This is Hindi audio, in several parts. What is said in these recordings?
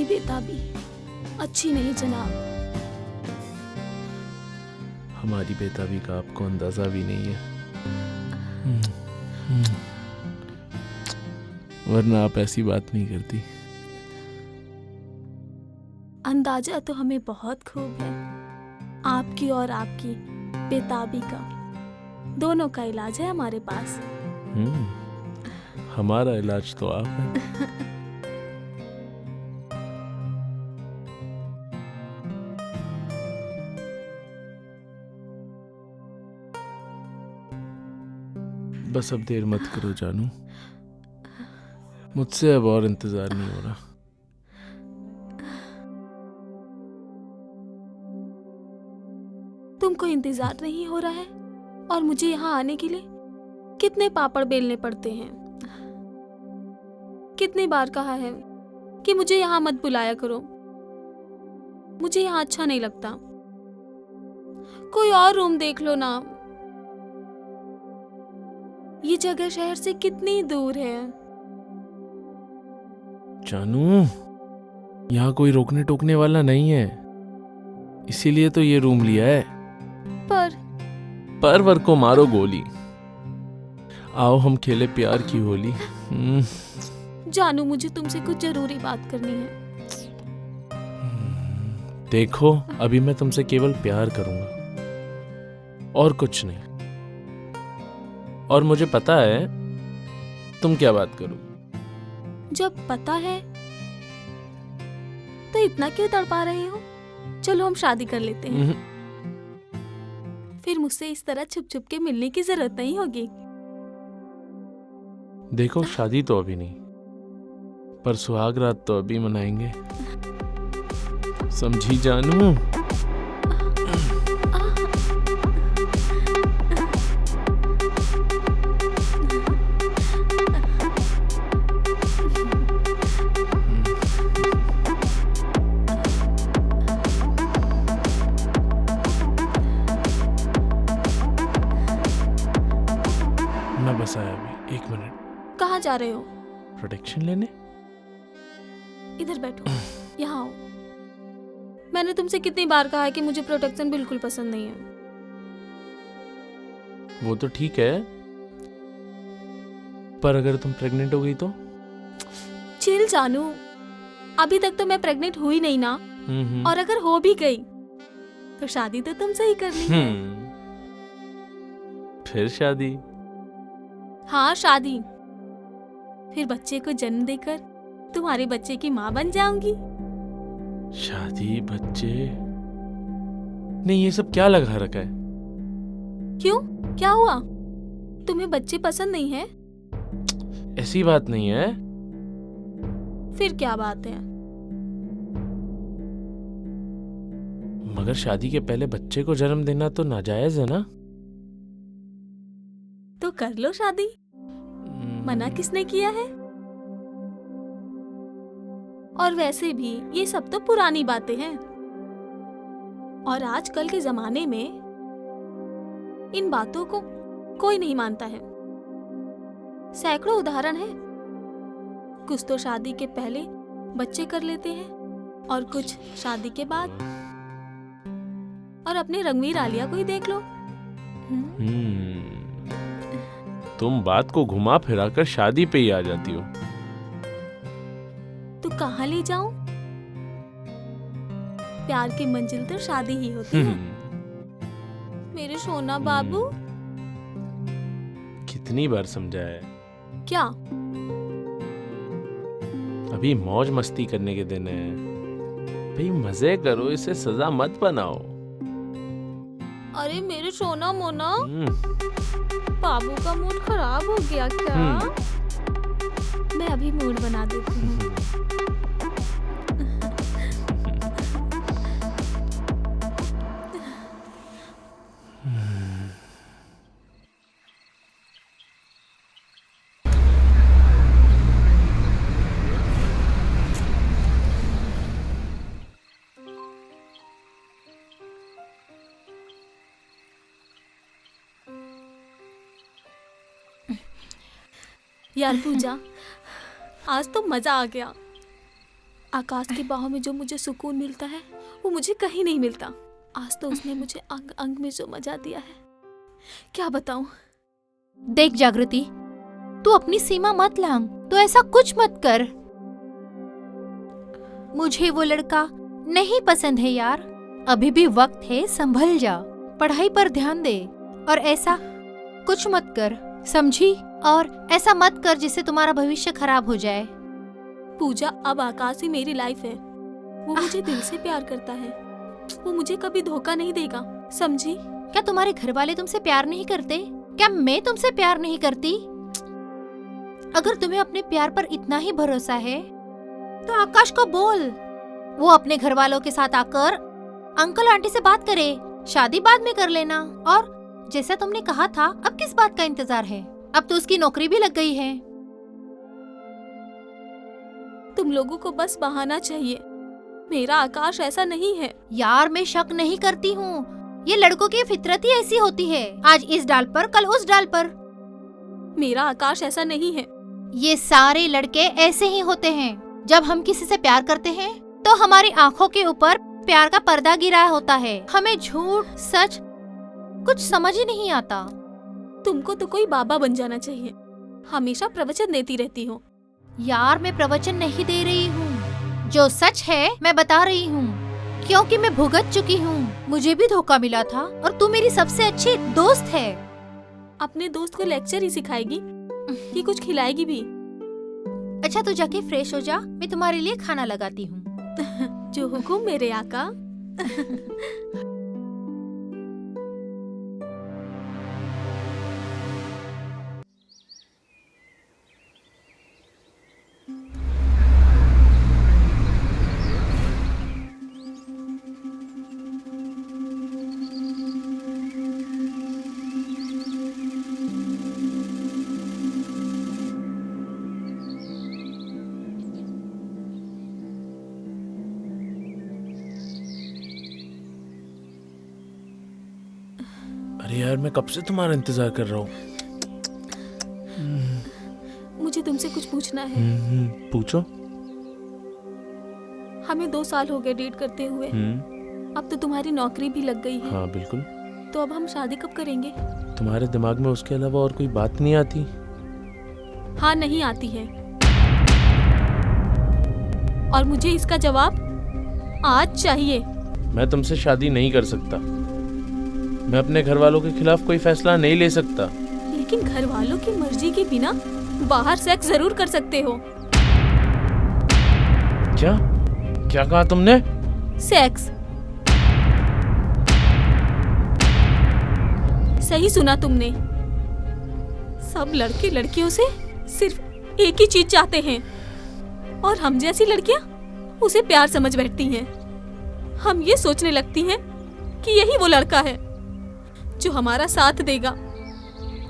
बेताबी अच्छी नहीं जनाब। हमारी बेताबी का आपको अंदाजा भी नहीं है, वरना आप ऐसी बात नहीं करती। अंदाजा तो हमें बहुत खूब है, आपकी और आपकी बेताबी का, दोनों का इलाज है हमारे पास। हमारा इलाज तो आप है। बस अब देर मत करो जानू, मुझसे अब और इंतजार नहीं हो रहा। तुमको इंतजार नहीं हो रहा है और मुझे यहाँ आने के लिए कितने पापड़ बेलने पड़ते हैं। कितनी बार कहा है कि मुझे यहाँ मत बुलाया करो, मुझे यहाँ अच्छा नहीं लगता, कोई और रूम देख लो ना। ये जगह शहर से कितनी दूर है। जानू, यहाँ कोई रोकने टोकने वाला नहीं है, इसीलिए तो ये रूम लिया है। पर को मारो गोली, आओ हम खेले प्यार की होली। जानू, मुझे तुमसे कुछ जरूरी बात करनी है। देखो, अभी मैं तुमसे केवल प्यार करूंगा और कुछ नहीं, और मुझे पता है तुम क्या बात करोगी। जब पता है तो इतना क्यों तड़पा रहे हो? चलो हम शादी कर लेते हैं, फिर मुझसे इस तरह छुप छुप के मिलने की जरूरत नहीं होगी। देखो, शादी तो अभी नहीं, पर सुहाग रात तो अभी मनाएंगे, समझी जानू? मैं बस आया अभी, 1 मिनट। कहाँ जा रहे हो? प्रोटेक्शन लेने। इधर बैठो, यहाँ आओ। मैंने तुमसे कितनी बार कहा है कि मुझे प्रोटेक्शन बिल्कुल पसंद नहीं है। वो तो ठीक है, पर अगर तुम प्रेग्नेंट हो गई तो? चिल जानू, अभी तक तो मैं प्रेग्नेंट हुई नहीं ना, और अगर हो भी गई तो शादी तो तुमसे ही करनी है। फिर शादी? हाँ, शादी। फिर बच्चे को जन्म देकर तुम्हारे बच्चे की माँ बन जाऊंगी। शादी, बच्चे? नहीं, ये सब क्या लगा रखा है? क्यों, क्या हुआ? तुम्हें बच्चे पसंद नहीं है? ऐसी बात नहीं है। फिर क्या बात है? मगर शादी के पहले बच्चे को जन्म देना तो नाजायज है ना? तो कर लो शादी, मना किसने किया है? और वैसे भी ये सब तो पुरानी बातें हैं, और आजकल के जमाने में इन बातों को कोई नहीं मानता है। सैकड़ों उदाहरण हैं। कुछ तो शादी के पहले बच्चे कर लेते हैं और कुछ शादी के बाद। और अपने रणवीर आलिया को ही देख लो। तुम बात को घुमा फिरा कर शादी पे ही आ जाती हो। तो कहाँ ले जाऊं? प्यार की मंजिल तो शादी ही होती है। मेरे सोना बाबू। कितनी बार समझाया है, क्या? अभी मौज मस्ती करने के दिन है भाई, मजे करो, इसे सजा मत बनाओ। अरे मेरे सोना मोना, हम्म, बाबू का मूड खराब हो गया क्या? मैं अभी मूड बना देती हूँ। यार पूजा, आज तो मजा आ गया। आकाश की बाहों में जो मुझे सुकून मिलता है वो मुझे कहीं नहीं मिलता। आज तो उसने मुझे अंग अंग में जो मजा दिया है, क्या बताऊं। देख जागृति, तू अपनी सीमा मत लांघ, तो ऐसा कुछ मत कर। मुझे वो लड़का नहीं पसंद है यार। अभी भी वक्त है, संभल जा, पढ़ाई पर ध्यान दे और ऐसा कुछ मत कर, समझी? और ऐसा मत कर जिससे तुम्हारा भविष्य खराब हो जाए। पूजा, अब आकाश ही मेरी लाइफ है। वो मुझे दिल से प्यार करता है, वो मुझे कभी धोखा नहीं देगा, समझी? क्या तुम्हारे घर वाले तुमसे प्यार नहीं करते? क्या मैं तुमसे प्यार नहीं करती? अगर तुम्हें अपने प्यार पर इतना ही भरोसा है तो आकाश को बोल, वो अपने घर वालों के साथ आकर अंकल आंटी से बात करे, शादी बाद में कर लेना। और जैसा तुमने कहा था, अब किस बात का इंतजार है? अब तो उसकी नौकरी भी लग गई है। तुम लोगों को बस बहाना चाहिए, मेरा आकाश ऐसा नहीं है। यार मैं शक नहीं करती हूँ, ये लड़कों की फितरत ही ऐसी होती है, आज इस डाल पर कल उस डाल पर। मेरा आकाश ऐसा नहीं है। ये सारे लड़के ऐसे ही होते हैं। जब हम किसी से प्यार करते हैं तो हमारी आंखों के ऊपर प्यार का पर्दा गिरा होता है, हमें झूठ सच कुछ समझ ही नहीं आता। तुमको तो कोई बाबा बन जाना चाहिए, हमेशा प्रवचन देती रहती हो। यार मैं प्रवचन नहीं दे रही हूँ, जो सच है मैं बता रही हूँ, क्योंकि मैं भुगत चुकी हूँ। मुझे भी धोखा मिला था और तू मेरी सबसे अच्छी दोस्त है। अपने दोस्त को लेक्चर ही सिखाएगी कि कुछ खिलाएगी भी? अच्छा तू जाके फ्रेश हो जा, मैं तुम्हारे लिए खाना लगाती हूँ। जो हुकुम मेरे आका। अरे यार, मैं कब से तुम्हारा इंतजार कर रहा हूँ। मुझे तुमसे कुछ पूछना है। पूछो। हमें 2 साल हो गए डेट करते हुए। अब तो तुम्हारी नौकरी भी लग गई है। हाँ बिल्कुल। तो अब हम शादी कब करेंगे? तुम्हारे दिमाग में उसके अलावा और कोई बात नहीं आती? हाँ, नहीं आती है, और मुझे इसका जवाब आज चाहिए। मैं तुमसे शादी नहीं कर सकता। मैं अपने घर वालों के खिलाफ कोई फैसला नहीं ले सकता। लेकिन घर वालों की मर्जी के बिना बाहर सेक्स जरूर कर सकते हो। क्या क्या कहा तुमने? सेक्स। सही सुना तुमने। सब लड़के लड़कियों से सिर्फ एक ही चीज चाहते हैं, और हम जैसी लड़कियां उसे प्यार समझ बैठती हैं। हम ये सोचने लगती हैं कि यही वो लड़का है जो हमारा साथ देगा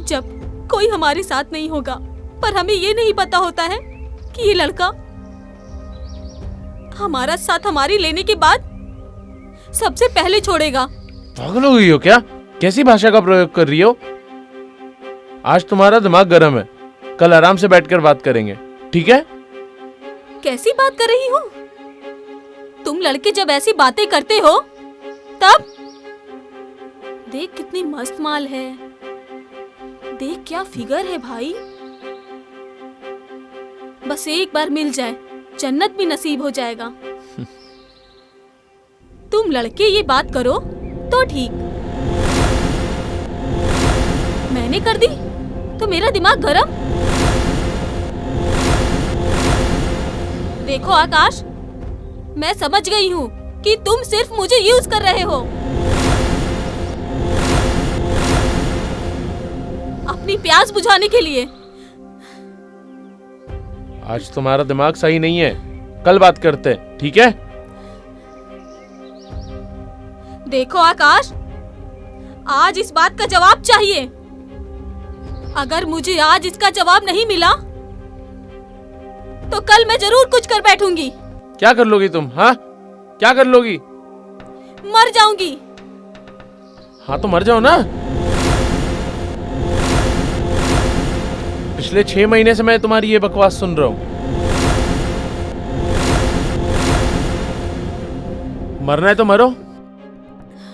जब कोई हमारे साथ नहीं होगा। पर हमें ये नहीं पता होता है कि ये लड़का हमारा साथ हमारी लेने के बाद सबसे पहले छोड़ेगा। पागल हो गई हो क्या? कैसी भाषा का प्रयोग कर रही हो? आज तुम्हारा दिमाग गर्म है, कल आराम से बैठकर बात करेंगे, ठीक है? कैसी बात कर रही हो? तुम लड़के जब ऐसी बातें करते हो तब देख कितनी मस्त माल है, देख क्या फिगर है भाई। बस एक बार मिल जाए, जन्नत भी नसीब हो जाएगा। तुम लड़के ये बात करो तो ठीक, मैंने कर दी तो मेरा दिमाग गरम। देखो आकाश, मैं समझ गई हूँ कि तुम सिर्फ मुझे यूज कर रहे हो, अपनी प्यास बुझाने के लिए। आज तुम्हारा दिमाग सही नहीं है, कल बात करते हैं, ठीक है? देखो आकाश, आज इस बात का जवाब चाहिए। अगर मुझे आज इसका जवाब नहीं मिला तो कल मैं जरूर कुछ कर बैठूंगी। क्या कर लोगी तुम? हाँ, क्या कर लोगी? मर जाऊंगी। हाँ तो मर जाओ ना। पिछले 6 महीने से मैं तुम्हारी ये बकवास सुन रहा हूं। मरना है तो मरो,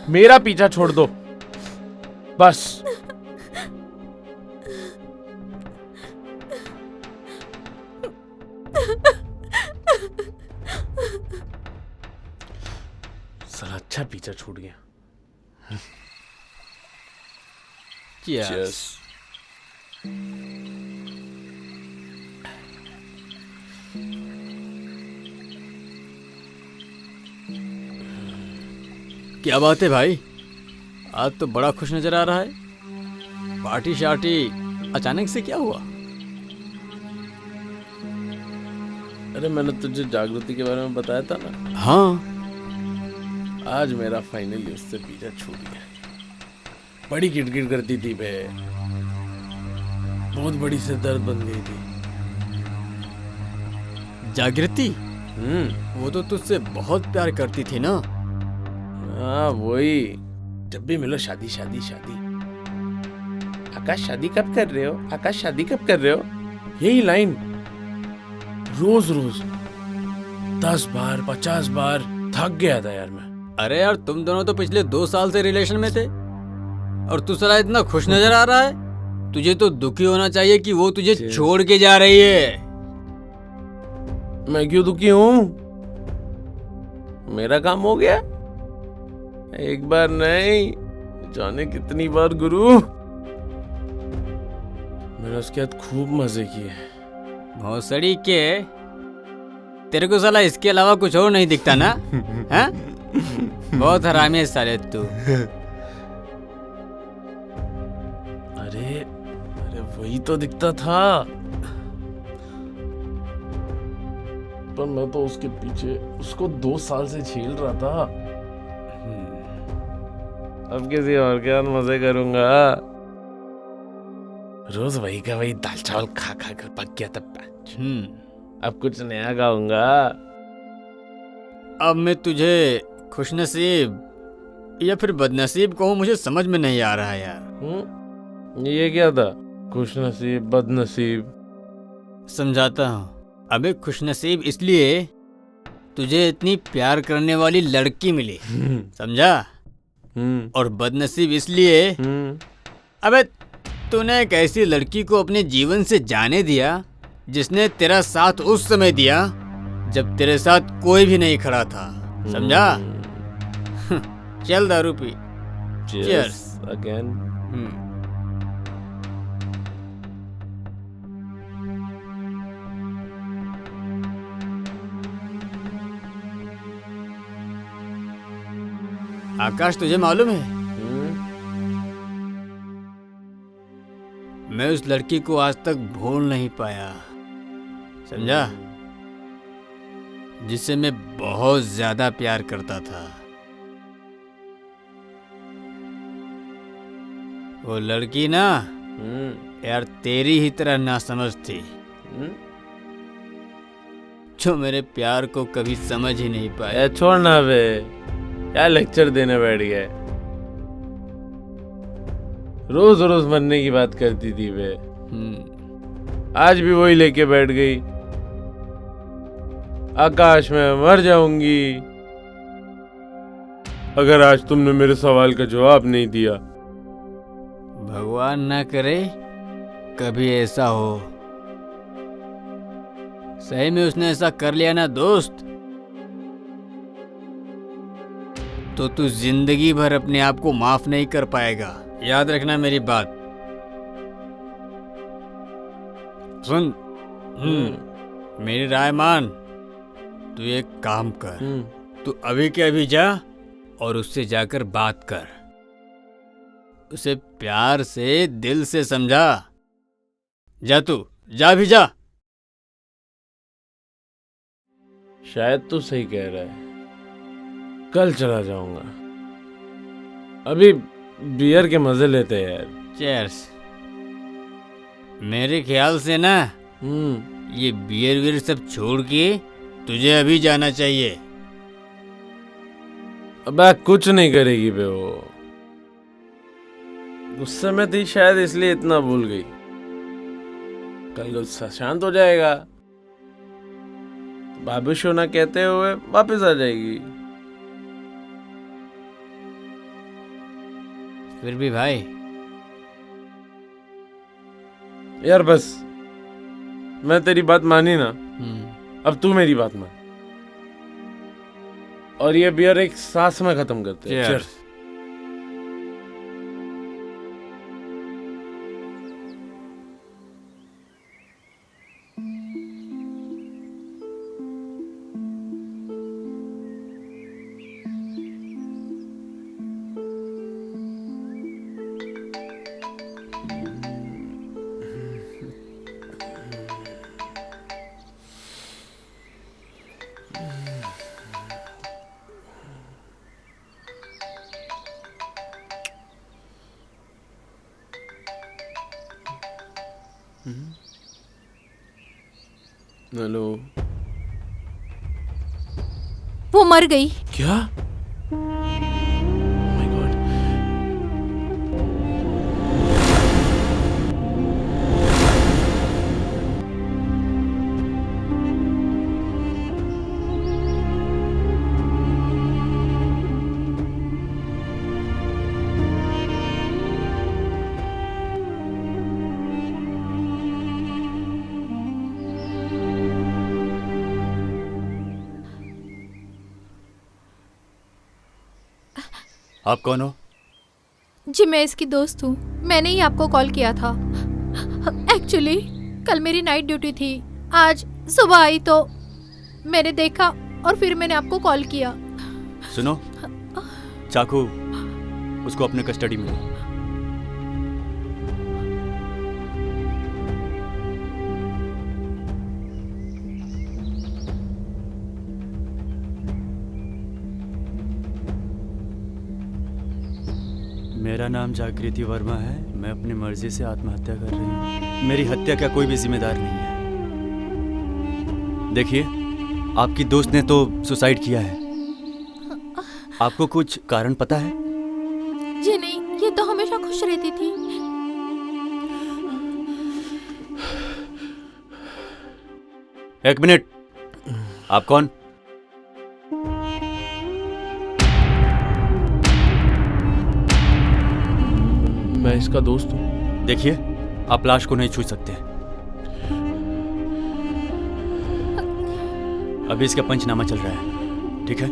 मेरा पीछा छोड़ दो बस। साला अच्छा पीछा छूट गया। Cheers. क्या बात है भाई, आज तो बड़ा खुश नजर आ रहा है। पार्टी शार्टी अचानक से क्या हुआ? अरे मैंने तुझे जागृति के बारे में बताया था ना। हाँ, आज मेरा फाइनली उससे पीछा छूट गया। बड़ी किटकिट करती थी बे, बहुत बड़ी से दर्द बन गई थी। जागृति, वो तो तुझसे बहुत प्यार करती थी ना? हाँ वही, जब भी मिलो शादी शादी शादी। आकाश शादी कब कर रहे हो? आकाश शादी कब कर रहे हो? यही लाइन रोज रोज 10 बार 50 बार थक गया था यार मैं। अरे यार, तुम दोनों तो पिछले 2 साल से रिलेशन में थे और तू साला इतना खुश नजर आ रहा है। तुझे तो दुखी होना चाहिए कि वो तुझे छोड़ के जा रही है। मैं क्यों दुखी हूँ? मेरा काम हो गया। एक बार नहीं जाने कितनी बार गुरु, मैंने उसके साथ खूब मजे किए। भौसड़ी के, तेरे को साला इसके अलावा कुछ और नहीं दिखता ना? हैं? बहुत हरामी है साले तू। अरे वही तो दिखता था, पर मैं तो उसके पीछे उसको 2 साल से झेल रहा था। अब किसी और के साथ मजे करूंगा। रोज वही का वही दाल चावल खा खा कर पक गया था। अब कुछ नया खाऊंगा। अब मैं तुझे खुशनसीब या फिर बदनसीब कहूँ, मुझे समझ में नहीं आ रहा है यार। ये क्या था? खुशनसीब बदनसीब? समझाता हूँ। अबे खुशनसीब इसलिए तुझे इतनी प्यार करने वाली लड़की मिली, समझा? और बदनसीब इसलिए अबे तूने एक ऐसी लड़की को अपने जीवन से जाने दिया जिसने तेरा साथ उस समय दिया जब तेरे साथ कोई भी नहीं खड़ा था, समझा? चल दारू पी। Cheers again. आकाश, तुझे मालूम है मैं उस लड़की को आज तक भूल नहीं पाया, समझा? जिससे मैं बहुत ज्यादा प्यार करता था। वो लड़की ना यार तेरी ही तरह नासमझ थी, जो मेरे प्यार को कभी समझ ही नहीं पाया। छोड़ना बे, क्या लेक्चर देने बैठ गए? रोज रोज मरने की बात करती थी बे, आज भी वही लेके बैठ गई। आकाश मैं मर जाऊंगी अगर आज तुमने मेरे सवाल का जवाब नहीं दिया। भगवान ना करे कभी ऐसा हो। सही में उसने ऐसा कर लिया ना दोस्त, तो तू जिंदगी भर अपने आप को माफ नहीं कर पाएगा। याद रखना मेरी बात। सुन। मेरी राय मान। तू एक काम कर, तू अभी के अभी जा और उससे जाकर बात कर। उसे प्यार से, दिल से समझा। जा तू, जा भी जा। शायद तू सही कह रहा है, कल चला जाऊंगा। अभी बियर के मजे लेते हैं यार। चीयर्स। मेरे ख्याल से ना ये बियर वियर सब छोड़ के तुझे अभी जाना चाहिए। अबे कुछ नहीं करेगी बे वो। गुस्से में थी शायद इसलिए इतना भूल गई। कल गुस्सा शांत हो जाएगा, बाबू शोना कहते हुए वापस आ जाएगी। फिर भी भाई यार बस, मैं तेरी बात मानी ना, अब तू मेरी बात मान। और ये बियर एक सांस में खत्म करते हैं। Cheers. हेलो। वो मर गई। क्या? My God. आप कौन हो? जी मैं इसकी दोस्त हूँ। मैंने ही आपको कॉल किया था। एक्चुअली कल मेरी नाइट ड्यूटी थी, आज सुबह आई तो मैंने देखा और फिर मैंने आपको कॉल किया। सुनो, चाकू उसको अपने कस्टडी में लो। मेरा नाम जागृति वर्मा है। मैं अपनी मर्जी से आत्महत्या कर रही हूँ। मेरी हत्या का कोई भी जिम्मेदार नहीं है। देखिए, आपकी दोस्त ने तो सुसाइड किया है। आपको कुछ कारण पता है? जी नहीं, ये तो हमेशा खुश रहती थी। एक मिनट, आप कौन? मैं इसका दोस्त हूँ। देखिए, आप लाश को नहीं छू सकते। अभी इसका पंचनामा चल रहा है, ठीक है?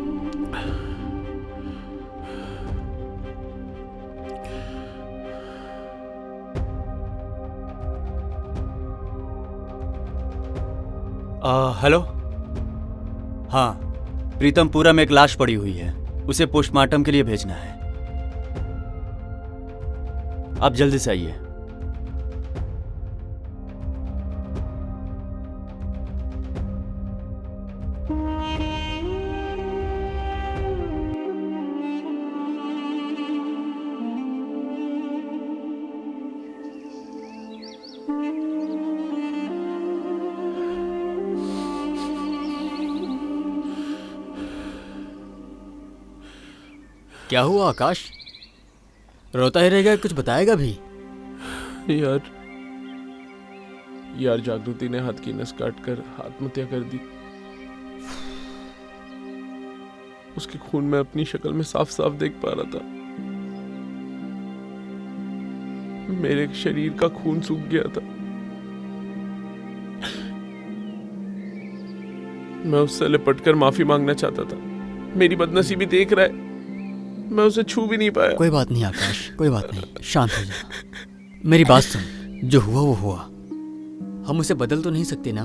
हेलो। हाँ, प्रीतमपुरा में एक लाश पड़ी हुई है, उसे पोस्टमार्टम के लिए भेजना है। आप जल्दी से आइए। क्या हुआ आकाश? रोता ही रहेगा, कुछ बताएगा भी? यार जागृति ने हाथ की नस काट कर आत्महत्या कर दी। उसके खून में अपनी शक्ल में साफ साफ देख पा रहा था। मेरे शरीर का खून सूख गया था। मैं उससे लिपट कर माफी मांगना चाहता था। मेरी बदनसीबी देख रहा है, मैं उसे छू भी नहीं पाया। कोई बात नहीं आकाश, कोई बात नहीं, शांत हो जा। मेरी बात सुन, जो हुआ वो हुआ। हम उसे बदल तो नहीं सकते ना।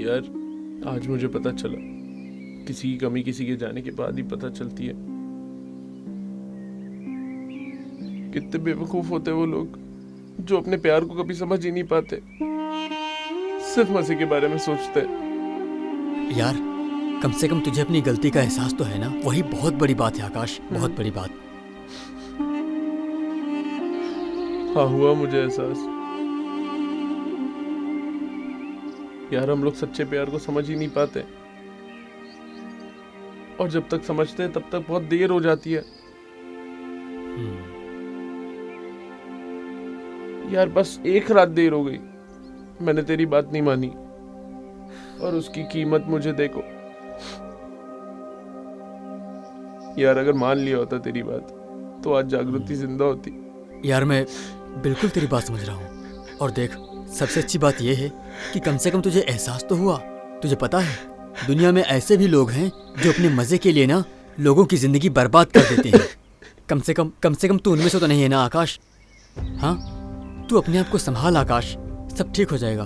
यार आज मुझे पता चला, किसी की कमी किसी के जाने के बाद ही पता चलती है। कितने बेवकूफ होते हैं वो लोग जो अपने प्यार को कभी समझ ही नहीं पाते, सिर्फ मजे के बारे में सोचते हैं। यार कम से कम तुझे अपनी गलती का एहसास तो है ना, वही बहुत बड़ी बात है आकाश, बहुत बड़ी बात। हाँ हुआ मुझे एहसास। यार हम लोग सच्चे प्यार को समझ ही नहीं पाते, और जब तक समझते हैं तब तक बहुत देर हो जाती है। यार बस एक रात देर हो गई, मैंने तेरी बात नहीं मानी, और उसकी कीमत मुझे देखो। यार अगर मान लिया होता तेरी बात तो आज जागृति जिंदा होती। यार मैं बिल्कुल तेरी बात समझ रहा हूँ, और देख सबसे अच्छी बात यह है कि कम से कम तुझे एहसास तो हुआ। तुझे पता है दुनिया में ऐसे भी लोग हैं जो अपने मजे के लिए ना लोगों की जिंदगी बर्बाद कर देते हैं। कम से कम तू उनमें से तो नहीं है ना आकाश। हाँ तू अपने आप को संभाल आकाश, सब ठीक हो जाएगा।